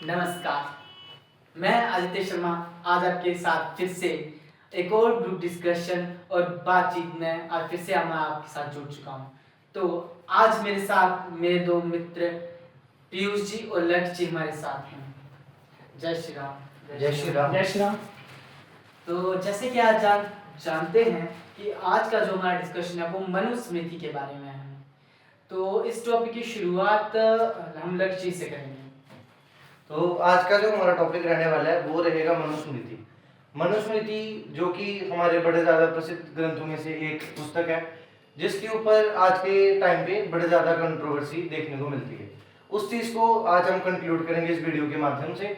नमस्कार। मैं आदित्य शर्मा आज आपके साथ फिर से एक और ग्रुप डिस्कशन और बातचीत में आज फिर से मैं आपके साथ जुड़ चुका हूँ। तो आज मेरे साथ मेरे दो मित्र पीयूष जी और लक्ष्य जी हमारे साथ हैं। जय श्री राम। जय श्री राम। जय श्री राम। तो जैसे कि आज जानते हैं कि आज का जो हमारा डिस्कशन है वो मनुस्मृति के बारे में है। तो इस टॉपिक की शुरुआत हम लक्ष्य जी से करेंगे। तो आज का जो हमारा टॉपिक रहने वाला है वो रहेगा मनुस्मृति। मनुस्मृति जो कि हमारे बड़े ज़्यादा प्रसिद्ध ग्रंथों में से एक पुस्तक है, जिसके ऊपर आज के टाइम पे बड़े ज़्यादा कंट्रोवर्सी देखने को मिलती है। उस चीज़ को आज हम कंक्लूड करेंगे इस वीडियो के माध्यम से।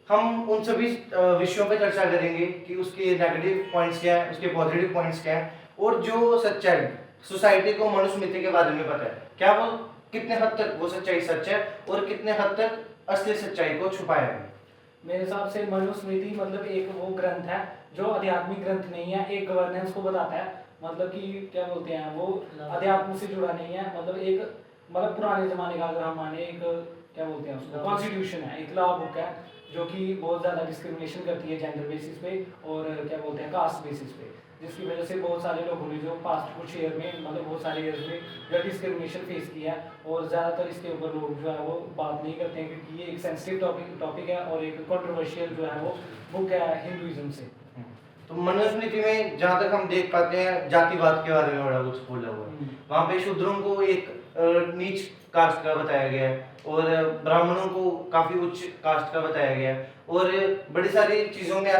हम उन सभी विषयों पर चर्चा करेंगे कि उसके नेगेटिव पॉइंट्स क्या हैं, उसके पॉजिटिव पॉइंट्स क्या हैं, और जो सच्चाई सोसाइटी को मनुस्मृति के बारे में पता है, क्या वो कितने हद तक वो सच्चाई सच है और कितने हद तक असली सच्चाई को छुपाया है। मेरे हिसाब से मनुस्मृति मतलब एक वो ग्रंथ है जो आध्यात्मिक ग्रंथ नहीं है, एक गवर्नेंस को बताता है। मतलब कि क्या बोलते हैं, वो अध्यात्म से जुड़ा नहीं है। मतलब पुराने जमाने का अगर हम माने, एक क्या बोलते हैं उसको, कॉन्स्टिट्यूशन है, एक लॉ बुक है जो कि बहुत ज़्यादा डिस्क्रिमिनेशन करती है जेंडर बेसिस पे और क्या बोलते हैं कास्ट बेसिस पे, जिसकी वजह से बहुत सारे लोगों ने जो पास्ट कुछ ईयर में मतलब बहुत सारे ईयर्स में जो डिस्क्रिमिनेशन फेस किया है। और ज़्यादातर इसके ऊपर लोग जो है वो बात नहीं करते हैं क्योंकि ये एक सेंसिटिव टॉपिक है और एक कंट्रोवर्शियल जो है वो बुक है हिंदुइज्म से। तो मनुस्मृति में जहाँ तक हम देख पाते हैं जातिवाद के बारे में बड़ा कुछ बोला हुआ है। वहाँ पे शूद्रों को एक नीच कास्ट का बताया गया है और ब्राह्मणों को काफी उच्च कास्ट का बताया गया है। और बड़ी सारी चीजों में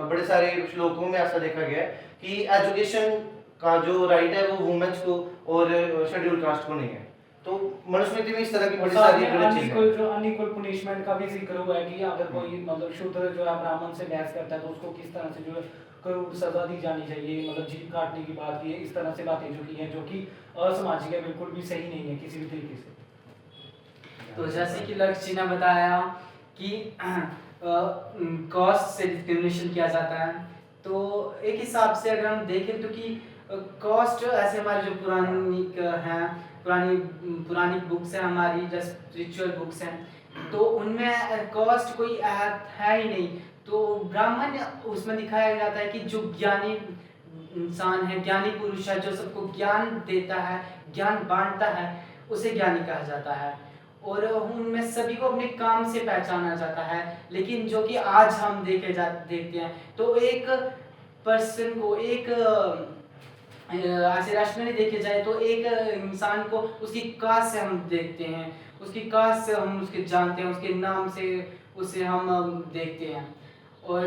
बड़े सारे श्लोकों में ऐसा देखा गया है कि एजुकेशन का जो राइट है वो वुमेन्स को और शेड्यूल कास्ट को नहीं है। तो मनुस्मृति में इस तरह की बड़ी सारी अनइक्वल पनिशमेंट का भी जिक्र हुआ है कि अगर कोई मतलब शूद्र जो है ब्राह्मण से बहस करता है तो उसको किस तरह से जो है करोड़ सजा दी जानी चाहिए, मतलब जीभ काटने की बात की है। इस तरह से बातें जो की हैं जो कि असामाजिक है, बिल्कुल भी सही नहीं है किसी भी तरीके से। तो जैसे कि लक्ष्य जी ने बताया कि कॉस्ट से डिस्क्रिमिनेशन किया जाता है, तो एक हिसाब से अगर हम देखें तो कि कॉस्ट ऐसे हमारी जो पुरानी बुक्स हैं हमारी, जैसे स्पिरिचुअल बुक्स हैं, तो उनमें कॉस्ट कोई है ही नहीं। तो ब्राह्मण उसमें दिखाया जाता है कि जो ज्ञानी इंसान है, ज्ञानी पुरुष है, जो सबको ज्ञान देता है, ज्ञान बांटता है, उसे ज्ञानी कहा जाता है। और उनमें सभी को अपने काम से पहचाना जाता है। लेकिन जो कि आज हम देखते हैं तो एक पर्सन को एक ऐसे रैशनली देखे जाए तो एक इंसान को उसकी कास्ट से हम देखते हैं, उसकी कास्ट से हम उसके जानते हैं, उसके नाम से उसे हम देखते हैं। और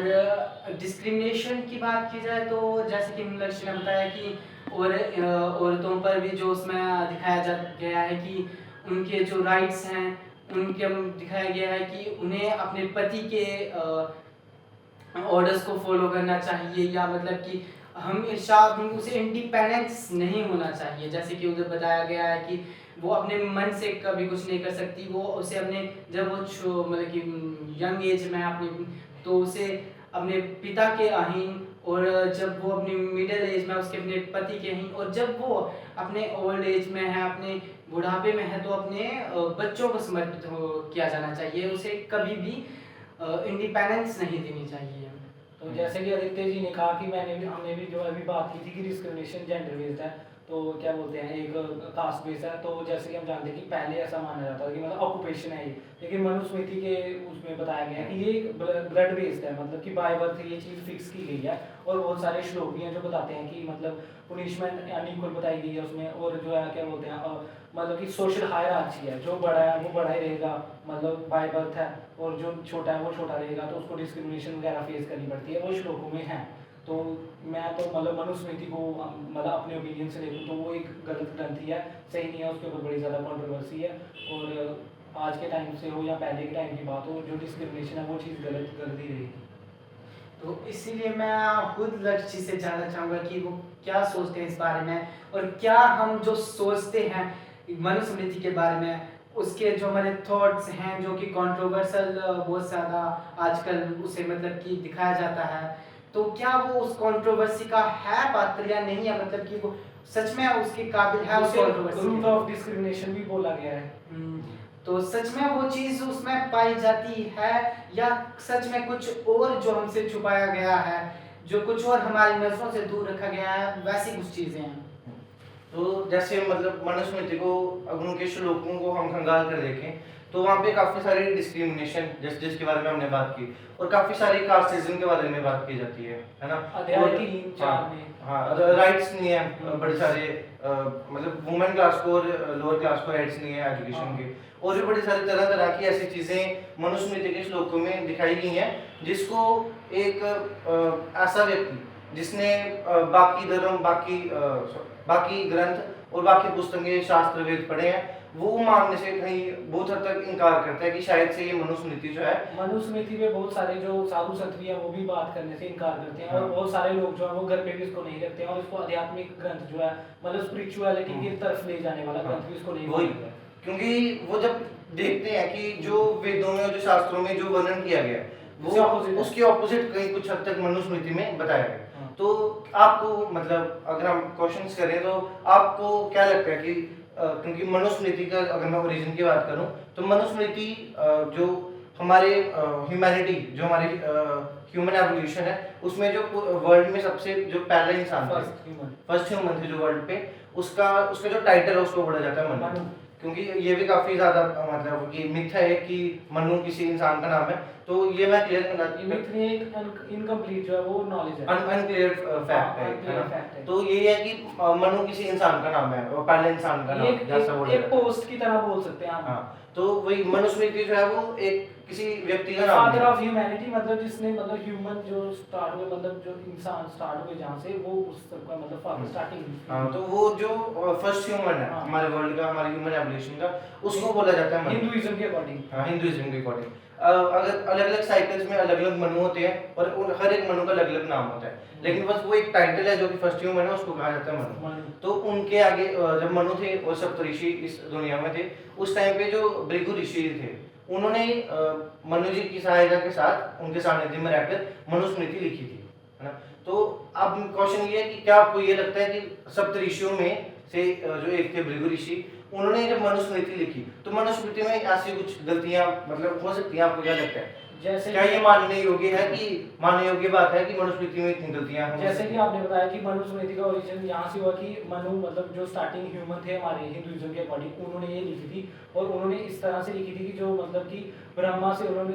डिस्क्रिमिनेशन की बात की जाए तो जैसे कि लक्ष्य ने बताया कि औरतों पर भी जो उसमें दिखाया गया है कि उनके जो राइट्स हैं उनके दिखाया गया है कि उन्हें अपने पति के ऑर्डर्स को फॉलो करना चाहिए, या मतलब कि हमेशा उसे इंडिपेंडेंस नहीं होना चाहिए। जैसे कि उधर बताया गया है कि वो अपने मन से कभी कुछ नहीं कर सकती, वो उसे अपने जब वो मतलब कि यंग एज में अपने तो उसे अपने पिता के अधीन, और जब वो अपनी मिडिल एज में उसके अपने पति के अधीन, और जब वो अपने ओल्ड एज में है, अपने बुढ़ापे में है, तो अपने बच्चों को समर्पित किया जाना चाहिए। उसे कभी भी इंडिपेंडेंस नहीं देनी चाहिए। तो जैसे कि आदित्य जी ने कहा कि हमने भी जो अभी बात की थी कि डिस्क्रिमिनेशन जेंडर बेस्ड है, तो क्या बोलते हैं एक कास्ट बेस्ड है। तो जैसे कि हम जानते हैं कि पहले ऐसा माना जाता था कि मतलब ऑक्यूपेशन है ये, लेकिन मनुस्मृति के उसमें बताया गया है कि ये ब्लड बेस्ड है, मतलब कि बाय बर्थ ये चीज़ फिक्स की गई है। और बहुत सारे श्लोक भी हैं जो बताते हैं कि मतलब पुनिशमेंट अनइक्वल बताई गई है उसमें। और जो है क्या बोलते हैं मतलब कि सोशल हायरार्ची है, जो बड़ा है वो बड़ा ही रहेगा, मतलब बाय बर्थ है, और जो छोटा है वो छोटा रहेगा, तो उसको डिस्क्रिमिनेशन वगैरह फेस करनी पड़ती है, वो श्लोकों में है। तो मैं तो मतलब मनुस्मृति को मतलब अपने ओपिनियन से देखूँ तो वो एक गलत ग्रंथ ही है, सही नहीं है, उसके ऊपर बड़ी ज़्यादा कंट्रोवर्सी है। और आज के टाइम से हो या पहले के टाइम की बात हो, जो डिस्क्रिमिनेशन है वो चीज़ गलत ही रहेगी। तो इसीलिए मैं खुद लक्ष्य से जानना चाहूँगा कि वो क्या सोचते हैं इस बारे में, और क्या हम जो सोचते हैं मनुस्मृति के बारे में, उसके जो हमारे थॉट्स हैं जो कि कंट्रोवर्शियल बहुत ज़्यादा आजकल उसे मतलब कि दिखाया जाता है, तो क्या वो उस कंट्रोवर्सी का है पात्र या नहीं है, मतलब कि वो सच में उसके काबिल है उस कंट्रोवर्सी। रूट ऑफ डिस्क्रिमिनेशन भी बोला गया है। तो सच में वो चीज़ उसमें पाई जाती है या सच में कुछ और जो हमसे छुपाया गया है, जो कुछ और हमारी नज़रों से दूर रखा गया है, वैसी कुछ चीज़ें हैं। तो जैसे मतलब मनुस्मृति को अगर उनके श्लोकों को हम खंगाल कर देखें तो वहाँ पे काफ़ी सारी डिस्क्रिमिनेशन जिसके बारे में हमने बात की और काफ़ी सारी कास्टिज्म के बारे में बात की जाती है ना। अध्याय और 3-4 में हाँ राइट्स नहीं है बड़े सारे मतलब वुमेन क्लास को और लोअर क्लास को राइट्स नहीं है एजुकेशन के, और भी बड़ी सारी तरह तरह की ऐसी चीज़ें मनुस्मृति के श्लोकों में दिखाई गई हैं जिसको एक ऐसा व्यक्ति जिसने बाकी धर्म बाकी ग्रंथ और बाकी पुस्तकें शास्त्र वेद पढ़े हैं वो मानने से कहीं बहुत हद तक इनकार करता है कि शायद से ये मनुस्मृति जो है मनुस्मृति में बहुत सारे जो साधु संत भी हैं वो भी बात करने से इनकार करते हैं, और बहुत सारे लोग जो है वो घर पे भी इसको नहीं रखते हैं, और इसको आध्यात्मिक ग्रंथ जो है मतलब स्पिरिचुअलिटी की तरफ ले जाने वाला ग्रंथ भी इसको नहीं मानते हैं। क्योंकि वो जब देखते हैं कि जो वेदों में और जो शास्त्रों में जो वर्णन किया गया है वो उसके ऑपोजिट कहीं कुछ हद तक मनुस्मृति में बताया गया। तो आपको मतलब अगर हम क्वेश्चंस करें तो आपको क्या लगता है कि क्योंकि मनुस्मृति का अगर मैं ओरिजिन की बात करूं तो मनुस्मृति जो हमारे ह्यूमैनिटी जो हमारी ह्यूमन एवोल्यूशन है उसमें जो वर्ल्ड में सबसे जो पहला इंसान था फर्स्ट ह्यूमन थे जो वर्ल्ड पे उसका जो टाइटल है उसको बोला जाता है मनु, क्योंकि ये भी काफी ज्यादा मतलब कि मिथ है कि मनु किसी इंसान का नाम है। तो ये मैं क्लियर करना मिथ नहीं, एक इनकम्प्लीट जो है वो नॉलेज है, अनक्लियर फैक्ट है। तो ये है कि मनु किसी इंसान का नाम है, वो पहले इंसान का नाम जैसा बोला एक पोस्ट की तरह बोल सकते हैं आप। हाँ, तो वही मनुस्मृति जो है वो एक किसी व्यक्ति का नाम है, फादर ऑफ ह्यूमैनिटी, मतलब जिसने मतलब ह्यूमन जो स्टार्ट हुए मतलब जो इंसान स्टार्ट हुए जहाँ से वो उस तक का मतलब फादर स्टार्टिंग। हाँ, तो वो जो फर्स्ट ह्यूमन है हमारे वर्ल्ड का, हमारे ह्यूमन एवोल्यूशन का, उसको बोला जाता है मनु। हिंदुइज्म के अकॉर्डिंग। हाँ, हिंदुइज्म के अकॉर्डिंग अगर अलग अलग साइकिल्स में अलग अलग मनु होते हैं और हर एक मनु का अलग अलग नाम होता है, लेकिन बस वो एक टाइटल है जो कि फर्स्ट ह्यूमन है उसको कहा जाता है मनु। तो उनके आगे जब मनु थे और सप्तऋषि इस दुनिया में थे उस टाइम पे जो भृगु ऋषि थे उन्होंने मनु जी की सहायता के साथ उनके सानिध्य में रहकर मनुस्मृति लिखी थी, है ना। तो अब क्वेश्चन ये है कि क्या आपको ये लगता है कि सप्तऋषियों में से जो एक थे भृगु ऋषि उन्होंने जब मनुस्मृति लिखी तो मनुस्मृति में ऐसी कुछ गलतियां मतलब हो सकती हैं, आपको क्या लगता है? जैसे क्या ये मानने योग्य है कि मानने योग्य बात है कि मनुस्मृति में इतनी गलतियां हैं? जैसे कि आपने बताया कि मनुस्मृति का ओरिजिन यहाँ से हुआ कि मनु मतलब जो स्टार्टिंग ह्यूमन थे हमारे हिंदुइज्म के अकॉर्डिंग उन्होंने ये लिखी थी, और उन्होंने इस तरह से लिखी थी कि जो मतलब कि ब्रह्मा से उन्होंने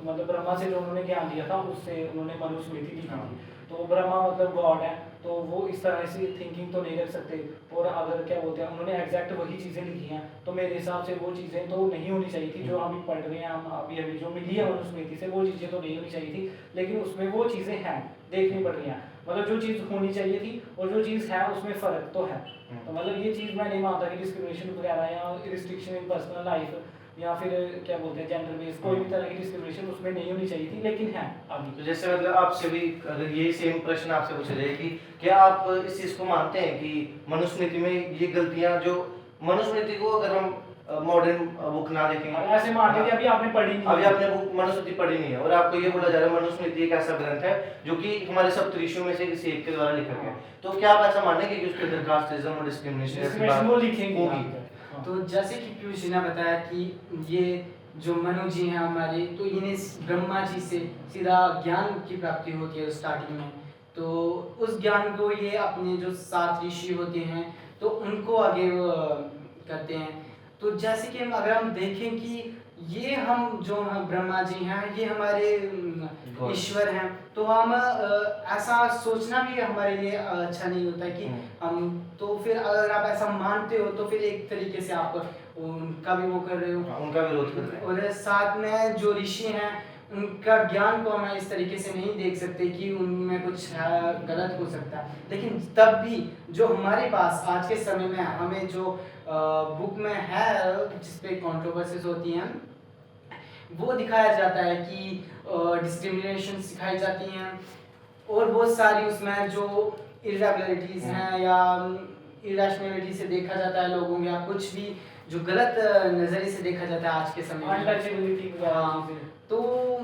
मतलब ब्रह्मा से जो उन्होंने ज्ञान लिया था उससे उन्होंने मनुस्मृति लिखी थी। तो ब्रह्मा मतलब गॉड है, तो वो इस तरह से थिंकिंग तो नहीं रख सकते, और अगर क्या बोलते हैं उन्होंने एग्जैक्ट वही चीज़ें लिखी हैं तो मेरे हिसाब से वो चीज़ें तो नहीं होनी चाहिए थी जो हम पढ़ रहे हैं, हम अभी जो मिली है मनुस्मृति से वो चीज़ें तो नहीं होनी चाहिए थी, लेकिन उसमें वो चीज़ें हैं देखनी पड़ रही हैं, मतलब जो चीज़ होनी चाहिए थी और जो चीज़ है उसमें फ़र्क तो है। तो मतलब ये चीज़ मैं नहीं मानता कि डिस्क्रिमिनेशन वगैरह या रिस्ट्रिक्शन इन पर्सनल लाइफ या फिर क्या बोलते हैं जेंडर बेस कोई भी तरह की डिस्क्रिमिनेशन उसमें नहीं होनी चाहिए थी, लेकिन है अभी। तो जैसे मतलब आपसे भी अगर ये सेम प्रश्न आपसे पूछा जाए कि क्या आप इस चीज़ को मानते हैं कि मनुस्मृति में ये गलतियां जो मनुस्मृति को अगर हम मॉडर्न बुक ना देखें ऐसे मान लीजिए अभी आपने पढ़ी नहीं, अभी आपने बुक मनुस्मृति पढ़ी नहीं है और आपको ये बोला जा रहा है मनुस्मृति एक ऐसा ग्रंथ है जो कि हमारे सप्तऋषियों में से किसी एक के द्वारा लिखा गया, तो क्या आप ऐसा मानेंगे कि उसके अंदर कास्टिज्म और डिस्क्रिमिनेशन वो लिखेंगे होगी? तो जैसे कि पीयूष जी ने बताया कि ये जो मनु जी हैं हमारे, तो इन्हें ब्रह्मा जी से सीधा ज्ञान की प्राप्ति होती है स्टार्टिंग में, तो उस ज्ञान को ये अपने जो 7 ऋषि होते हैं तो उनको आगे करते हैं। तो जैसे कि अगर हम देखें कि ये हम जो हम ब्रह्मा जी हैं ये हमारे ईश्वर हैं, तो हम ऐसा सोचना भी हमारे लिए अच्छा नहीं होता कि हम, तो फिर अगर आप ऐसा मानते हो तो फिर एक तरीके से आप उनका भी वो कर रहे हो, उनका विरोध कर रहे हो, और साथ में जो ऋषि हैं उनका ज्ञान को हम इस तरीके से नहीं देख सकते कि उनमें कुछ गलत हो सकता है, लेकिन तब भी जो हमारे पास आज के समय में हमें जो बुक में है जिसपे कंट्रोवर्सीज होती हैं वो दिखाया जाता है कि डिस्क्रिमिनेशन सिखाई जाती हैं और बहुत सारी उसमें जो इरेगुलरिटीज हैं या इरेशनैलिटी से देखा जाता है लोगों या कुछ भी जो गलत नज़रिए से देखा जाता है आज के समय में, अनटचेबिलिटी वगैरह, तो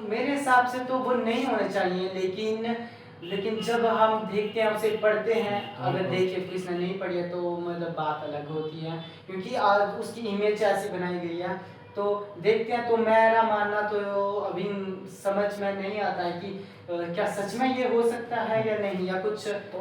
मेरे हिसाब से तो वो नहीं होने चाहिए, लेकिन जब हम देखते हैं उसे पढ़ते हैं, अगर देखे किसने नहीं पढ़ी है तो मतलब बात अलग होती है, क्योंकि आज उसकी इमेज ऐसी बनाई गई है तो देखते हैं। तो मेरा मानना तो अभी समझ में नहीं आता है कि क्या सच में ये हो सकता है या नहीं, या कुछ तो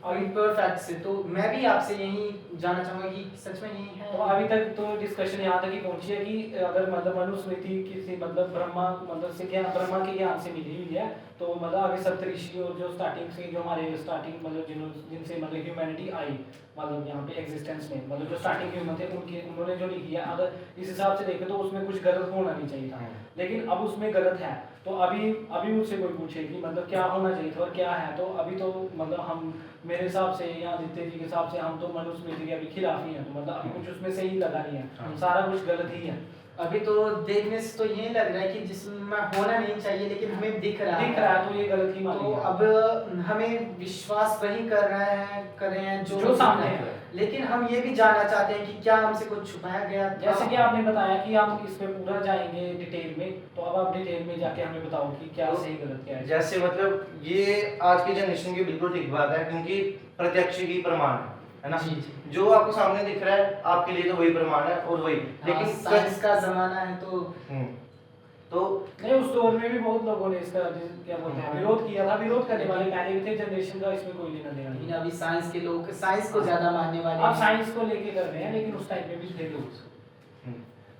अभी परफेक्ट से। तो मैं भी आपसे यही जानना चाहूँगा कि सच में यही है। तो अभी तक तो डिस्कशन यहाँ तक ही पहुंची है कि अगर मतलब मनुस्मृति किसी मतलब ब्रह्मा से ज्ञान, ब्रह्मा के ज्ञान से मिली हुई है, तो मतलब आगे सप्तऋषि और जो स्टार्टिंग से जो हमारे स्टार्टिंग मतलब जिनसे मतलब ह्यूमैनिटी आई मतलब यहाँ पे एग्जिस्टेंस में, मतलब जो स्टार्टिंग ह्यूमन थे उन्होंने जो लिखी है, अगर इस हिसाब से देखें तो उसमें कुछ गलत होना नहीं चाहिए था, लेकिन अब उसमें गलत है। तो अभी मुझसे कोई पूछे कि मतलब क्या होना चाहिए था और क्या है, तो अभी तो मतलब हम मेरे हिसाब से या आदित्य जी के हिसाब से हम तो मनुस्मृति के अभी खिलाफ ही हैं, तो मतलब अभी कुछ उसमें सही लगा नहीं है, सारा कुछ गलत ही है। अभी तो देखने से तो यही लग रहा है कि जिसमें होना नहीं चाहिए लेकिन हमें दिख रहा है, तो ये गलत ही तो मानेंगे। अब हमें विश्वास वही कर रहे हैं जो सामने है। लेकिन हम ये भी जानना चाहते हैं कि क्या हमसे कुछ छुपाया गया था? जैसे कि आपने बताया कि हम इस पे पूरा जाएंगे डिटेल में, तो अब आप डिटेल में जाके हमें बताओ कि क्या तो सही गलत क्या है। जैसे मतलब ये आज की जनरेशन की बिल्कुल ठीक बात है, क्योंकि प्रत्यक्ष ही प्रमाण है ना। जी, जी। जो आपको सामने दिख रहा है आपके लिए तो वही प्रमाण है और वही, लेकिन साइंस का जमाना है तो तो नहीं, उस दौर में भी बहुत लोगों ने इसका क्या बोलते हैं विरोध किया था। विरोध करने वाले पहले भी थे, जनरेशन का इसमें कोई लेना देना नहीं। अभी साइंस के लोग साइंस को ज्यादा मानने वाले आप साइंस को लेके कर रहे हैं, लेकिन उस टाइम पे भी थे लोग।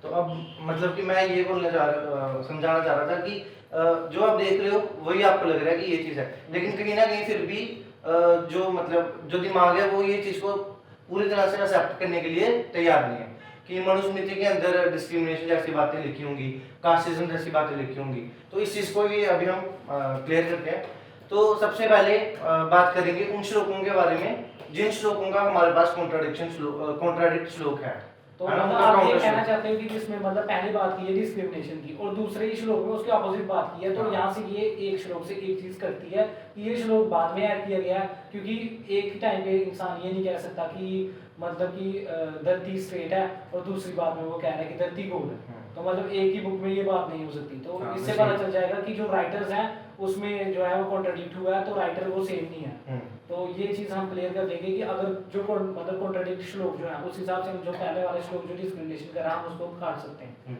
तो अब मतलब कि मैं ये समझाना चाह रहा था कि जो आप देख रहे हो वही आपको लग रहा है कि ये चीज़ है, लेकिन कहीं ना कहीं फिर भी जो मतलब जो दिमाग है वो ये चीज़ को पूरी तरह से एक्सेप्ट करने के लिए तैयार नहीं है कि मनुस्मृति के अंदर डिस्क्रिमिनेशन जैसी बातें लिखी होंगी, कास्टिज्म जैसी बातें लिखी होंगी। तो इस चीज़ को भी अभी हम क्लियर करते हैं। तो सबसे पहले बात करेंगे उन श्लोकों के बारे में जिन श्लोकों का हमारे पास कॉन्ट्राडिक्ट श्लोक है। तो मतलब आप ये कहना चाहते हो कि जिसमें मतलब पहली बात की है डिस्क्रिमिनेशन की और दूसरे ही श्लोक में उसके अपोजिट बात की है, तो यहाँ से ये एक श्लोक से एक चीज करती है कि ये श्लोक बाद में ऐड किया गया है, क्योंकि एक टाइम पे इंसान ये नहीं कह सकता कि मतलब कि धरती स्ट्रेट है और दूसरी बात में वो कह रहा है कि धरती गोल है। तो मतलब एक ही बुक में ये बात नहीं हो सकती। तो इससे पता चल जाएगा कि जो राइटर्स हैं उसमें जो है वो कॉन्ट्राडिक्ट हुआ है, तो राइटर वो सेम नहीं है। तो ये चीज हम क्लियर कर देंगे कि अगर जो मतलब कॉन्ट्राडिक्ट श्लोक जो है उस हिसाब से हम जो पहले वाले श्लोक जो डिस्क्रिमिनेशन कर रहा है हम उसको काट सकते हैं।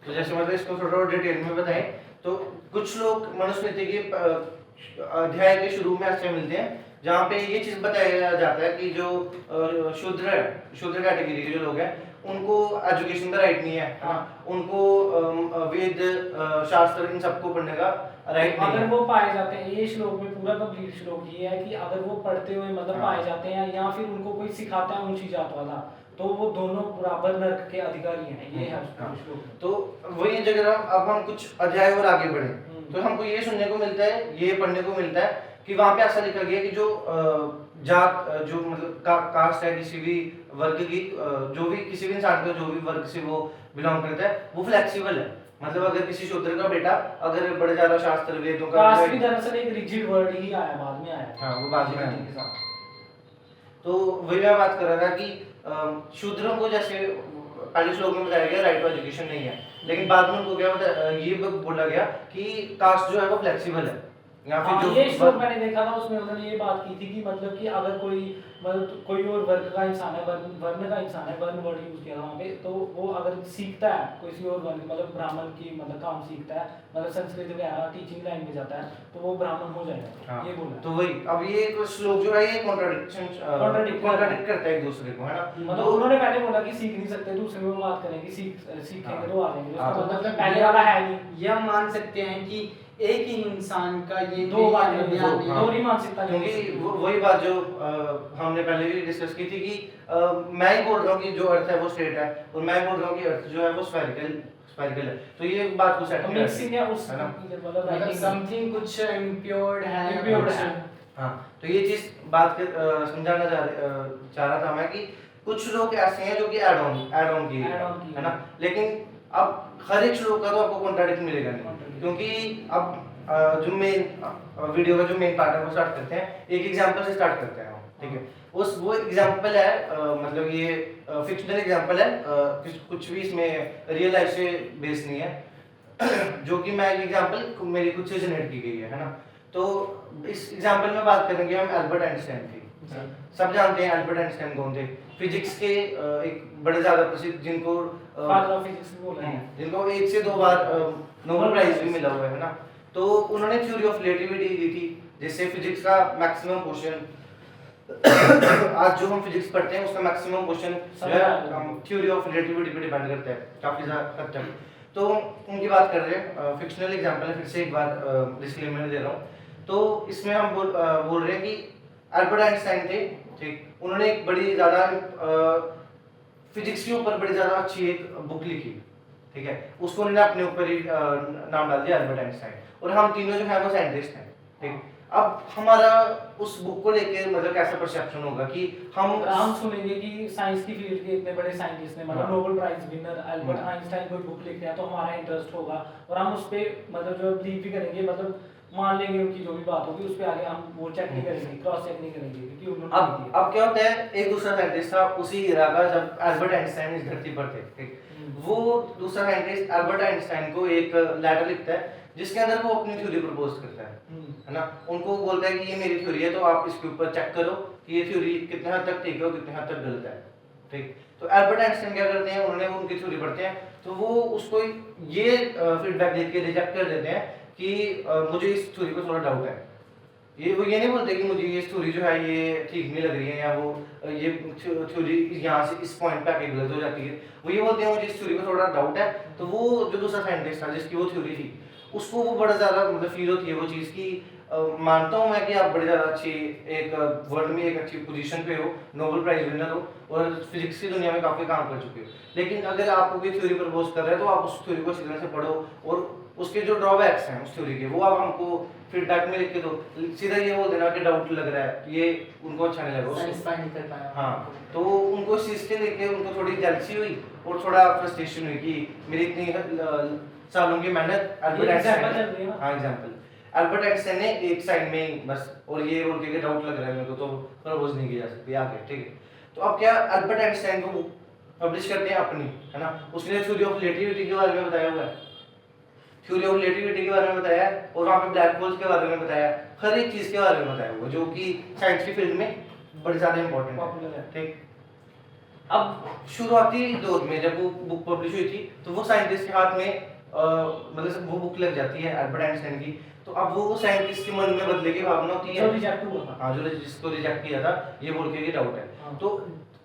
तो जैसे मतलब इसको थोड़ा डिटेल में बताएं तो कुछ लोग मनुस्मृति के अध्याय के शुरू में ऐसे मिलते हैं जहाँ पे ये चीज बताया जाता है कि जो शूद्र कैटेगरी के जो लोग हैं उनको एजुकेशन का राइट नहीं है, उनको वेद शास्त्र इन सबको पढ़ने का राइट नहीं है। अगर वो पाए जाते हैं, ये श्लोक में पूरा कंप्लीट श्लोक ये है कि अगर वो पढ़ते हुए मतलब पाए जाते हैं या फिर उनको कोई सिखाता है ऊंची जात वाला, तो वो दोनों बराबर नर्क के अधिकारी हैं। ये है श्लोक। तो वही जगह अब हम कुछ अध्याय और आगे बढ़े तो हमको ये सुनने को मिलता है, ये पढ़ने को मिलता है कि वहाँ पे ऐसा लिखा गया कि जो जात जो मतलब कास्ट है किसी भी वर्ग की, जो भी किसी भी इंसान का जो भी वर्ग से वो बिलोंग करता है वो फ्लेक्सिबल है। मतलब अगर किसी शूद्र का बेटा अगर बड़े ज्यादा शास्त्र वेदों का कास्ट भी दरअसल एक रिजिड वर्ड ही आया, बाद में आया। हाँ, वो बाद में आया। तो वही मैं बात कर रहा था कि शूद्रों को जैसे पहले श्लोक में बताया गया राइट टू एजुकेशन नहीं है, लेकिन बाद में उनको क्या ये बोला गया कि कास्ट जो है वो फ्लेक्सिबल है। या फिर जो ये श्लोक मैंने देखा था उसमें उन्होंने ये बात की थी कि मतलब कि अगर कोई मतलब कोई और वर्ग का इंसान है, वर्ण का इंसान है, वर्ण वर्ड यूज किया वहाँ पे, तो वो अगर सीखता है किसी और वर्ण मतलब ब्राह्मण की मतलब काम सीखता है, मतलब संस्कृत वगैरह टीचिंग लाइन में जाता है, तो वो ब्राह्मण हो जाएगा। ये बोला। तो वही अब ये श्लोक जो है ये कॉन्ट्राडिक्ट करता है एक दूसरे को, है ना। मतलब उन्होंने पहले बोला कि सीख नहीं सकते, दूसरे में बात करेंगे सीखेंगे तो आ जाएंगे, मतलब पहले वाला है नहीं। ये हम मान सकते हैं कि एक ही इंसान का ये दो ही मानसिकता, क्योंकि वही बात जो हमने पहले भी डिस्कस की थी कि मैं ही बोल रहा हूँ कि जो अर्थ है वो स्ट्रेट है और मैं बोल रहा हूँ कि अर्थ जो है वो स्फेरिकल है, तो ये बात को सेट मिक्सिंग है उस मतलब समथिंग कुछ इम्प्योर्ड है। हाँ, तो ये चीज बात समझाना चाह रहा था मैं कि कुछ लोग ऐसे हैं जो कि ऐड ऑन की है ना, लेकिन अब हर एक श्लोक का तो आपको कॉन्ट्राडिक्ट मिलेगा नहीं, क्योंकि अब जो मेन वीडियो का जो मेन पार्ट है वो स्टार्ट करते हैं, एक एग्जांपल से स्टार्ट करते हैं हम, ठीक है। वो एग्जांपल है मतलब ये फिक्शनल एग्जांपल है, कुछ भी इसमें रियल लाइफ से बेस नहीं है जो कि मैं एग्जांपल मेरी खुद से जनरेट की गई है ना। तो इस एग्जांपल में बात करेंगे हम एल्बर्ट आइंस्टाइन की। सब जानते हैं एल्बर्ट आइंस्टाइन कौन थे, फिजिक्स के एक बड़े ज्यादा प्रसिद्ध, जिनको फादर ऑफ फिजिक्स भी बोला है। जिनको 1 से 2 बार नोबेल प्राइज भी मिला हुआ है ना। तो उन्होंने थ्योरी ऑफ रिलेटिविटी दी थी, जिससे फिजिक्स का मैक्सिमम क्वेश्चन आज जो हम फिजिक्स पढ़ते हैं उसका मैक्सिमम क्वेश्चन जो है थ्योरी ऑफ रिलेटिविटी पे डिपेंड करता है काफी ज्यादा हद तक। तो उनकी बात कर रहे हैं, फिक्शनल एग्जांपल है, फिर से एक बार डिस्क्लेमर दे रहा हूँ। तो इसमें हम बोल रहे हैं कि एल्बर्ट आइंस्टाइन थे, ठीक, उन्होंने एक बड़ी ज्यादा फिजिक्स के ऊपर बड़ी ज्यादा अच्छी एक बुक लिखी, ठीक है, उसको उन्होंने अपने ऊपर ही नाम डाल दिया एल्बर्ट आइंस्टाइन, और हम तीनों जो है वो साइंटिस्ट हैं, ठीक। अब हमारा उस बुक को लेके मतलब कैसा परसेप्शन होगा कि हम सुनेंगे कि साइंस की फील्ड के इतने बड़े साइंटिस्ट ने मतलब Nobel prize winner Albert Einstein कोई बुक लिखते हैं तो हमारा इंटरेस्ट होगा और हम उस पे मतलब जो बिलीव भी करेंगे, मतलब मान लेंगे उनकी जो भी बात होगी उस पे आगे हम वो चेक नहीं करेंगे, क्रॉस चेक नहीं करेंगे क्योंकि उन्होंने अब क्या होता है, एक दूसरा साइंटिस्ट था उसी इरा का जब एल्बर्ट आइंस्टाइन इस धरती पर थे, ठीक, वो दूसरा साइंटिस्ट एल्बर्ट आइंस्टाइन को एक लेटर लिखता है जिसके अंदर वो अपनी थ्योरी प्रपोज करता है ना, उनको बोलता है कि ये मेरी थ्योरी है तो आप इसके ऊपर चेक करो कि ये थ्योरी कितने हद तक ठीक है और कितने हद तक गलत है, ठीक। तो एल्बर्ट आइंस्टाइन क्या करते हैं, उन्होंने उनकी थ्योरी पढ़ते हैं तो वो उसको ये फीडबैक देके रिजेक्ट कर देते हैं कि मुझे इस थ्योरी पर थोड़ा डाउट है। वो ये नहीं बोलते कि मुझे ये थ्योरी जो है ये ठीक नहीं लग रही है या वो ये थ्योरी यहाँ से इस पॉइंट पे आके गलत हो जाती है, वो ये बोलते हैं मुझे इस थ्योरी पर थोड़ा डाउट है। तो वो जो दूसरा साइंटिस्ट था जिसकी वो थ्योरी थी उसको वो बड़ा ज़्यादा मतलब फील होती है वो चीज़ की, मानता हूँ मैं कि आप बड़ी ज़्यादा अच्छी एक वर्ल्ड में एक अच्छी पोजीशन पे हो, नोबेल प्राइज विनर हो और फिजिक्स की दुनिया में काफ़ी काम कर चुके हो, लेकिन अगर आपको कोई थ्योरी प्रपोज कर रहे हैं तो आप उस थ्योरी को अच्छी तरह से पढ़ो और उसके जो ड्रॉबैक्स हैं उस थ्योरी के वो आप हमको फीडबैक में लिख के दो। सीधा ये बोल देना कि डाउट लग रहा है, ये उनको अच्छा नहीं लगा, सेटिस्फाई नहीं कर पाया। हाँ, तो उनको इस चीज़ के लेके उनको थोड़ी जेलसी हुई और थोड़ा फ्रस्ट्रेशन हुई कि मेरी इतनी सालों की मेहनत एल्बर्ट आइंस्टाइन, हाँ एग्जांपल, एल्बर्ट आइंस्टाइन ने एक साइड में बस और ये बोल के डाउट लग रहा है मेरे को तो प्रपोज नहीं किया जा सकती आगे, ठीक है। तो अब क्या एल्बर्ट आइंस्टाइन को पब्लिश करते हैं अपनी, है ना, उसने थ्योरी ऑफ रिलेटिविटी के बारे में बताया हुआ है, थ्योरी ऑफ रिलेटिविटी के बारे में बताया और वहाँ पे ब्लैक होल्स के बारे में बताया, हर एक चीज़ के बारे में बताया हुआ जो कि साइंस की फील्ड में बड़ी ज़्यादा इंपॉर्टेंट है, ठीक। अब शुरुआती दौर में जब वो बुक पब्लिश हुई थी तो वो साइंटिस्ट के हाथ में मतलब वो बुक लग जाती है एल्बर्ट आइंस्टाइन की, तो अब वो साइंटिस्ट के मन में बदले की भावना होती है, जो रिजेक्ट हुआ था, हाँ, जो जिसको रिजेक्ट किया था ये बोल के डाउट है, हाँ। तो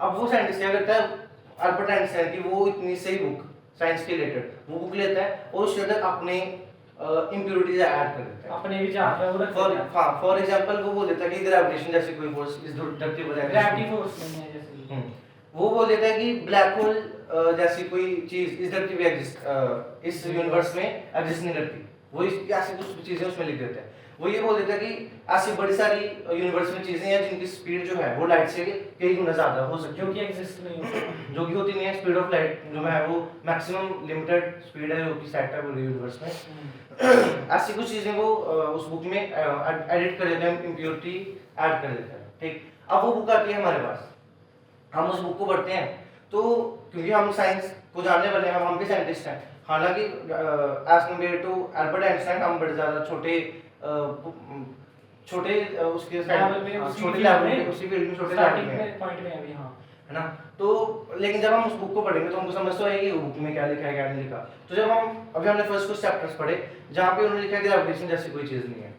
अब वो साइंटिस्ट क्या करता है, एल्बर्ट आइंस्टाइन की वो इतनी सही बुक साइंस के रिलेटेड वो बुक लेता है और उसके अंदर अपने इम्प्योरिटीज ऐड कर देता है, अपने विचार वो रखता है। फॉर एग्जांपल वो बोल देता है कि ग्रेविटेशन जैसी कोई फोर्स इस धरती पर ग्रेविटी फोर्स नहीं है जैसे, वो बोल देता है कि ब्लैक होल जैसी कोई चीज इस धरती पे एग्जिस्ट इस यूनिवर्स में एग्जिस्ट नहीं करती, वो ऐसी कुछ चीजें उसमें लिख देता है। वो ये बोल देता है कि ऐसी बड़ी सारी यूनिवर्स में चीजें हैं जिनकी स्पीड जो है वो लाइट से कई गुना ज्यादा हो सकती है, जो कि एग्जिस्ट नहीं होती, जो कि होती नहीं है। स्पीड ऑफ लाइट जो है वो मैक्सिमम लिमिटेड स्पीड है जो कि सेट है पूरे यूनिवर्स में। ऐसी कुछ चीजें वो उस बुक में एडिट कर देते हैं, इम्प्योरिटी ऐड कर देते हैं, ठीक। अब वो बुक आती है हमारे पास, हम उस बुक को पढ़ते हैं तो क्योंकि हम साइंस को जानने वाले हैं, हम भी साइंटिस्ट हैं, हालांकि as compared to Albert Einstein हम बड़े ज़्यादा छोटे उसके लेवल में, छोटे लेवल में उसी फील्ड में छोटे लेवल में पॉइंट में अभी, हाँ, है ना। तो लेकिन जब हम उस बुक को पढ़ेंगे तो हमको समझ तो आएगी बुक में क्या लिखा है क्या नहीं लिखा। तो जब हम अभी हमने फर्स्ट कुछ चैप्टर्स पढ़े जहाँ पे उन्होंने लिखा है ग्रेविटेशन जैसी कोई चीज़ नहीं है,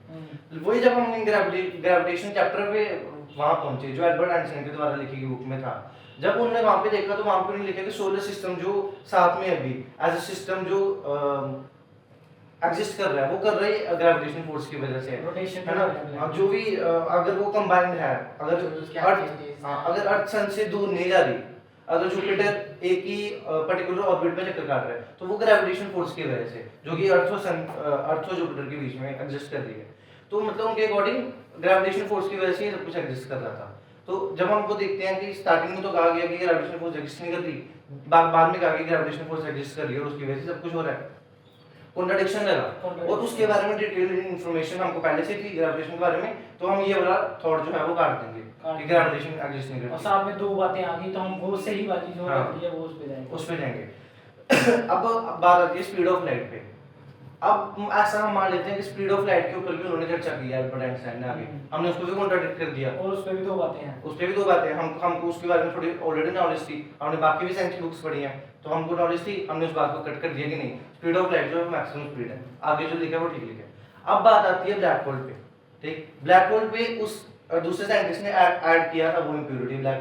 वही जब हम ग्रेविटेशन चैप्टर पे वहाँ पहुंचे जो एल्बर्ट आइंस्टाइन के द्वारा लिखी गई बुक में था, जब उन्होंने वहाँ पे देखा तो वहाँ पे उन्होंने लिखा कि सोलर सिस्टम जो साथ में अभी एज अ सिस्टम जो एग्जिस्ट कर रहा है वो कर रही है ग्रेविटेशन फोर्स की वजह से, रोटेशन है ना। जो भी अगर वो कंबाइंड है, अगर अर्थ सन से दूर नहीं जा रही, अगर जुपिटर एक ही पर्टिकुलर ऑर्बिट में चक्कर काट रहा है तो वो ग्रेविटेशन फोर्स की वजह से जो कि अर्थ और जुपिटर के बीच में एग्जिस्ट कर रही है, तो मतलब उनके अकॉर्डिंग ग्रेविटेशन फोर्स की वजह से सब कुछ एग्जिस्ट कर रहा था। तो जब हमको देखते हैं कि स्टार्टिंग में तो कहा गया कि ग्रेविटेशन फोर्स एग्जिस्ट नहीं कर रही, बाद में कहा कि ग्रेविटेशन फोर्स एग्जिस्ट कर रही है और उसकी वजह से सब कुछ हो रहा है, कॉन्ट्रडिक्शन लगा। और उसके बारे में डिटेल्ड इन्फॉर्मेशन हमको पहले से थी ग्रेविटेशन के बारे में, तो हम ये वाला थॉट जो है वो काट देंगे कि ग्रेविटेशन एग्जिस्ट नहीं करती। और साथ में दो बातें आ गई तो हम वो सही वाली जो हाँ, है वो उस पे जाएंगे, अब बात आती है स्पीड ऑफ लाइट पे। अब ऐसा हम मान लेते हैं कि स्पीड ऑफ लाइट के ऊपर भी उन्होंने चर्चा की है अल्बर्ट आइंस्टाइन ने आगे, हमने उसको भी कॉन्ट्राडिक्ट कर दिया। और उस पे भी 2 बातें हैं। उस पे भी 2 बातें हैं, हमको उसके बारे में थोड़ी ऑलरेडी नॉलेज थी, हमने बाकी भी साइंस की बुक्स पढ़ी हैं, तो हमको नॉलेज थी, हमने उस बात को कट कर दिया कि नहीं स्पीड ऑफ लाइट जो है मैक्सिमम स्पीड है, आगे जो लिखा है वो ठीक लिखा है। अब बात आती है ब्लैक होल पे। ठीक, ब्लैक होल पे उस दूसरे साइंटिस्ट ने ऐड किया था वो इम्प्योरिटी ब्लैक